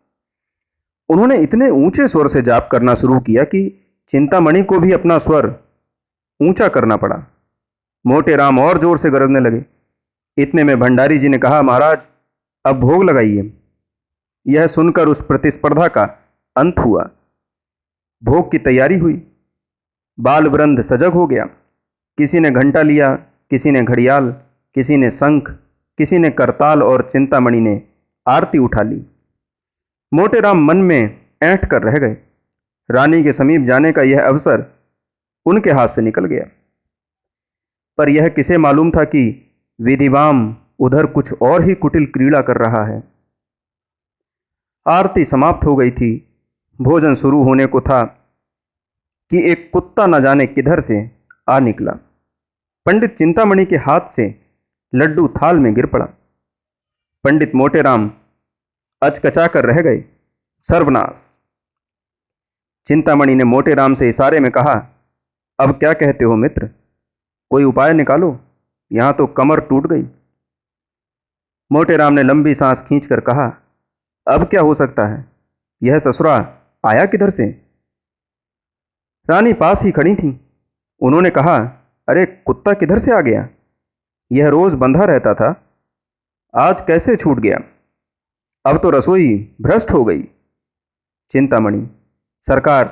उन्होंने इतने ऊंचे स्वर से जाप करना शुरू किया कि चिंतामणि को भी अपना स्वर ऊंचा करना पड़ा। मोटेराम और जोर से गरजने लगे। इतने में भंडारी जी ने कहा, महाराज अब भोग लगाइए। यह सुनकर उस प्रतिस्पर्धा का अंत हुआ। भोग की तैयारी हुई। बाल वृंद सजग हो गया। किसी ने घंटा लिया, किसी ने घड़ियाल, किसी ने शंख, किसी ने करताल और चिंतामणि ने आरती उठा ली। मोटेराम मन में ऐंठ कर रह गए। रानी के समीप जाने का यह अवसर उनके हाथ से निकल गया। पर यह किसे मालूम था कि विधिवाम उधर कुछ और ही कुटिल क्रीड़ा कर रहा है। आरती समाप्त हो गई थी। भोजन शुरू होने को था कि एक कुत्ता न जाने किधर से आ निकला। पंडित चिंतामणि के हाथ से लड्डू थाल में गिर पड़ा। पंडित मोटेराम अचकचा कर रह गए। सर्वनाश! चिंतामणि ने मोटेराम से इशारे में कहा, अब क्या कहते हो मित्र, कोई उपाय निकालो, यहां तो कमर टूट गई। मोटेराम ने लंबी सांस खींचकर कहा, अब क्या हो सकता है, यह ससुरा आया किधर से? रानी पास ही खड़ी थी। उन्होंने कहा, अरे कुत्ता किधर से आ गया? यह रोज बंधा रहता था, आज कैसे छूट गया? अब तो रसोई भ्रष्ट हो गई। चिंतामणि, सरकार,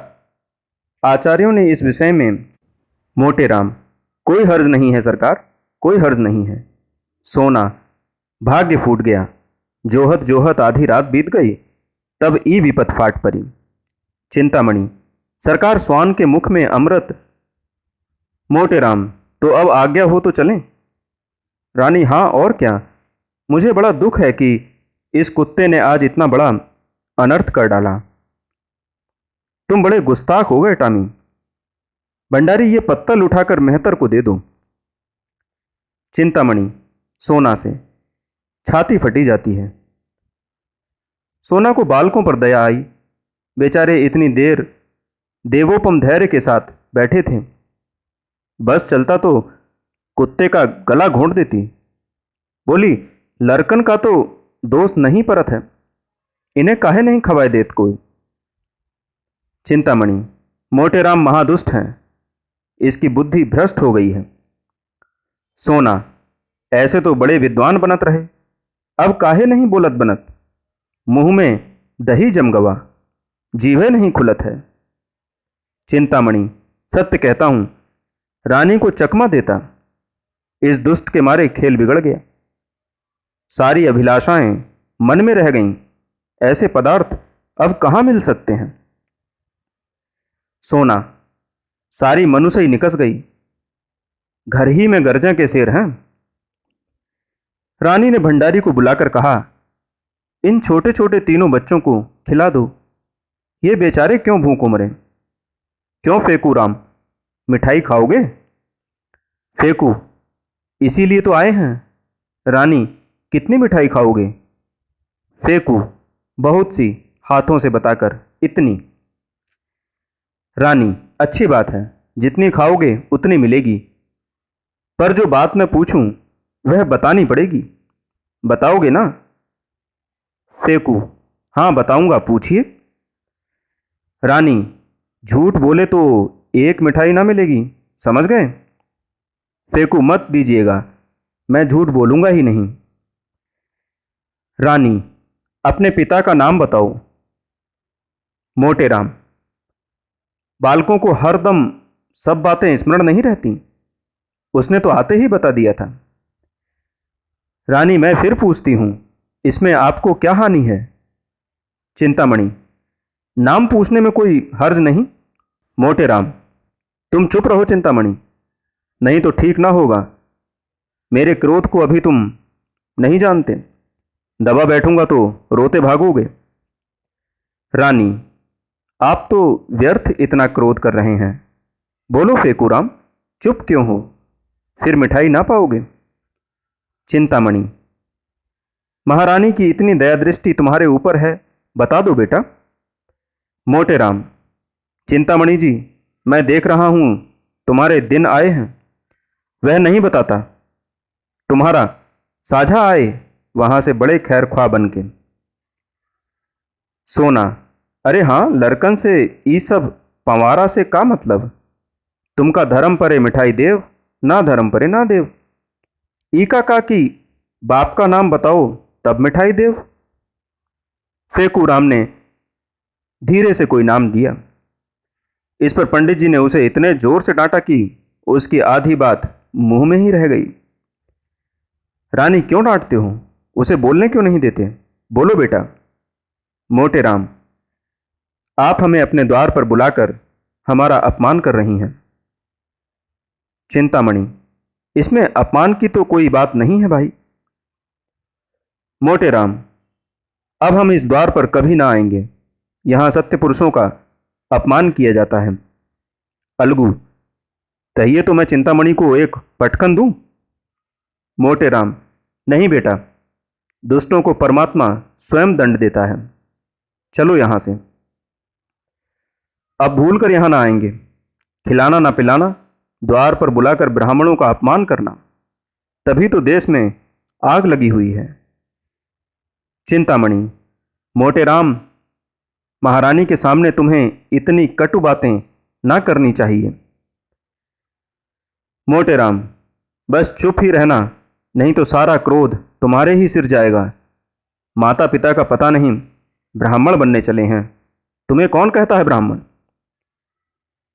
आचार्यों ने इस विषय में। मोटे राम, कोई हर्ज नहीं है सरकार, कोई हर्ज नहीं है। सोना, भाग्य फूट गया। जोहत जोहत आधी रात बीत गई, तब ई विपत फाट पड़ी। चिंतामणि, सरकार, स्वान के मुख में अमृत। मोटे राम, तो अब आज्ञा हो तो चलें? रानी, हाँ और क्या। मुझे बड़ा दुख है कि इस कुत्ते ने आज इतना बड़ा अनर्थ कर डाला। तुम बड़े गुस्ताख हो गए टामी। भंडारी, ये पत्तल उठाकर मेहतर को दे दो। चिंतामणि, सोना से छाती फटी जाती है। सोना को बालकों पर दया आई। बेचारे इतनी देर देवोपम धैर्य के साथ बैठे थे। बस चलता तो कुत्ते का गला घोंट देती। बोली, लड़कन का तो दोष नहीं परत है, इन्हें काहे नहीं खवाए देत कोई। चिंतामणि, मोटे राम महादुष्ट हैं, इसकी बुद्धि भ्रष्ट हो गई है। सोना, ऐसे तो बड़े विद्वान बनत रहे, अब काहे नहीं बोलत बनत? मुंह में दही जम गवा, जीभे नहीं खुलत है। चिंतामणि, सत्य कहता हूं, रानी को चकमा देता, इस दुष्ट के मारे खेल बिगड़ गया। सारी अभिलाषाएं मन में रह गईं, ऐसे पदार्थ अब कहां मिल सकते हैं? सोना, सारी मनुष्य ही निकस गई, घर ही में गर्जा के शेर हैं। रानी ने भंडारी को बुलाकर कहा, इन छोटे छोटे तीनों बच्चों को खिला दो, ये बेचारे क्यों भूखों मरे? क्यों फेंकू राम, मिठाई खाओगे? फेंकू, इसीलिए तो आए हैं। रानी, कितनी मिठाई खाओगे? फेंकू, बहुत सी, हाथों से बताकर, इतनी। रानी, अच्छी बात है, जितनी खाओगे उतनी मिलेगी, पर जो बात मैं पूछूं वह बतानी पड़ेगी, बताओगे ना? फेंकू, हाँ बताऊंगा, पूछिए। रानी, झूठ बोले तो एक मिठाई ना मिलेगी, समझ गए? फेंकू, मत दीजिएगा, मैं झूठ बोलूंगा ही नहीं। रानी, अपने पिता का नाम बताओ। मोटे राम, बालकों को हरदम सब बातें स्मरण नहीं रहती, उसने तो आते ही बता दिया था। रानी, मैं फिर पूछती हूं, इसमें आपको क्या हानि है? चिंतामणि, नाम पूछने में कोई हर्ज नहीं। मोटे राम, तुम चुप रहो चिंतामणि, नहीं तो ठीक ना होगा। मेरे क्रोध को अभी तुम नहीं जानते, दबा बैठूंगा तो रोते भागोगे। रानी, आप तो व्यर्थ इतना क्रोध कर रहे हैं, बोलो फेंकूराम, चुप क्यों हो? फिर मिठाई ना पाओगे। चिंतामणि, महारानी की इतनी दया दृष्टि तुम्हारे ऊपर है, बता दो बेटा। मोटे राम, चिंतामणि जी, मैं देख रहा हूं तुम्हारे दिन आए हैं, वह नहीं बताता। तुम्हारा साझा आए वहां से बड़े खैर ख्वाह बन के। सोना, अरे हां, लड़कन से ई सब पंवारा से का मतलब? तुमका धर्म परे मिठाई देव, ना धर्म परे ना देव। ईका का की बाप का नाम बताओ तब मिठाई देव। फेंकू राम ने धीरे से कोई नाम दिया। इस पर पंडित जी ने उसे इतने जोर से डांटा कि उसकी आधी बात मुंह में ही रह गई। रानी, क्यों डांटते हो? उसे बोलने क्यों नहीं देते? बोलो बेटा। मोटे राम, आप हमें अपने द्वार पर बुलाकर हमारा अपमान कर रही हैं। चिंतामणि, इसमें अपमान की तो कोई बात नहीं है भाई। मोटे राम, अब हम इस द्वार पर कभी ना आएंगे, यहां सत्य पुरुषों का अपमान किया जाता है। अलगू, कहिए तो मैं चिंतामणि को एक पटकन दूं? मोटे राम, नहीं बेटा, दुष्टों को परमात्मा स्वयं दंड देता है, चलो यहां से। अब भूल कर यहां ना आएंगे, खिलाना ना पिलाना, द्वार पर बुलाकर ब्राह्मणों का अपमान करना, तभी तो देश में आग लगी हुई है। चिंतामणि, मोटे राम, महारानी के सामने तुम्हें इतनी कटु बातें ना करनी चाहिए। मोटे राम, बस चुप ही रहना, नहीं तो सारा क्रोध तुम्हारे ही सिर जाएगा। माता पिता का पता नहीं, ब्राह्मण बनने चले हैं। तुम्हें कौन कहता है ब्राह्मण?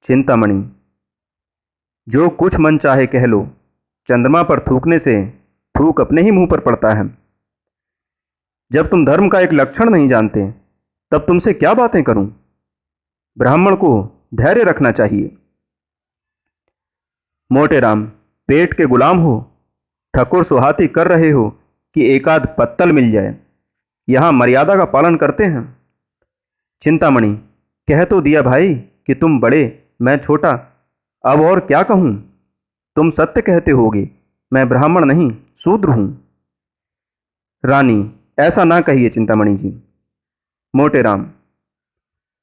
चिंतामणि, जो कुछ मन चाहे कह लो, चंद्रमा पर थूकने से थूक अपने ही मुंह पर पड़ता है। जब तुम धर्म का एक लक्षण नहीं जानते, तब तुमसे क्या बातें करूं? ब्राह्मण को धैर्य रखना चाहिए। मोटे राम, पेट के गुलाम हो, ठकुर सुहाती कर रहे हो कि एकाध पत्तल मिल जाए। यहां मर्यादा का पालन करते हैं। चिंतामणि, कह तो दिया भाई कि तुम बड़े, मैं छोटा, अब और क्या कहूं? तुम सत्य कहते होगे, मैं ब्राह्मण नहीं, शूद्र हूं। रानी, ऐसा ना कहिए चिंतामणि जी। मोटे राम,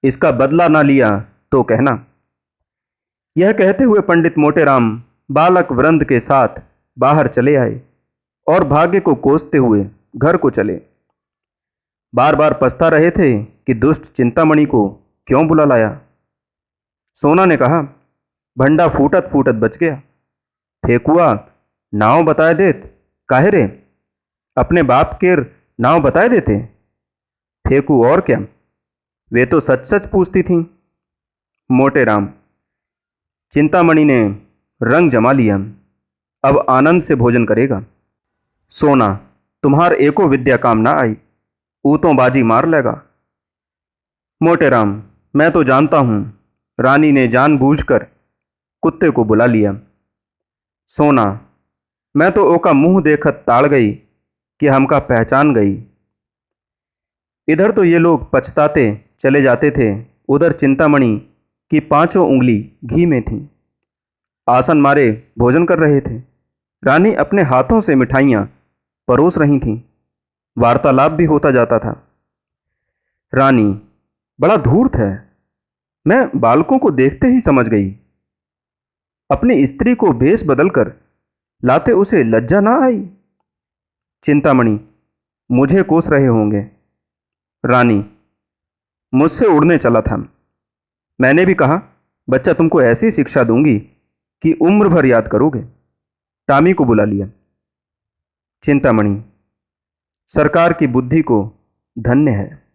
इसका बदला ना लिया तो कहना। यह कहते हुए पंडित मोटेराम बालक वृंद के साथ बाहर चले आए और भाग्य को कोसते हुए घर को चले। बार बार पछता रहे थे कि दुष्ट चिंतामणि को क्यों बुला लाया। सोना ने कहा, भंडा फूटत फूटत बच गया। फेकुआ, नाव बताए देत, काहे रे? अपने बाप के नाव बताए देते। फेकू और क्या, वे तो सच सच पूछती थीं। मोटे राम, चिंतामणि ने रंग जमा लिया, अब आनंद से भोजन करेगा। सोना, तुम्हार एको विद्या काम ना आई, ऊतों बाजी मार लेगा। मोटे राम, मैं तो जानता हूं, रानी ने जानबूझकर कुत्ते को बुला लिया। सोना, मैं तो ओका मुंह देखत ताड़ गई कि हमका पहचान गई। इधर तो ये लोग पछताते चले जाते थे, उधर चिंतामणि की पांचों उंगली घी में थीं। आसन मारे भोजन कर रहे थे। रानी अपने हाथों से मिठाइयां परोस रही थीं। वार्तालाप भी होता जाता था। रानी, बड़ा धूर्त है, मैं बालकों को देखते ही समझ गई। अपनी स्त्री को भेष बदलकर लाते उसे लज्जा ना आई। चिंतामणि, मुझे कोस रहे होंगे। रानी, मुझसे उड़ने चला था। मैंने भी कहा, बच्चा तुमको ऐसी शिक्षा दूंगी कि उम्र भर याद करोगे। टामी को बुला लिया। चिंतामणि, सरकार की बुद्धि को धन्य है।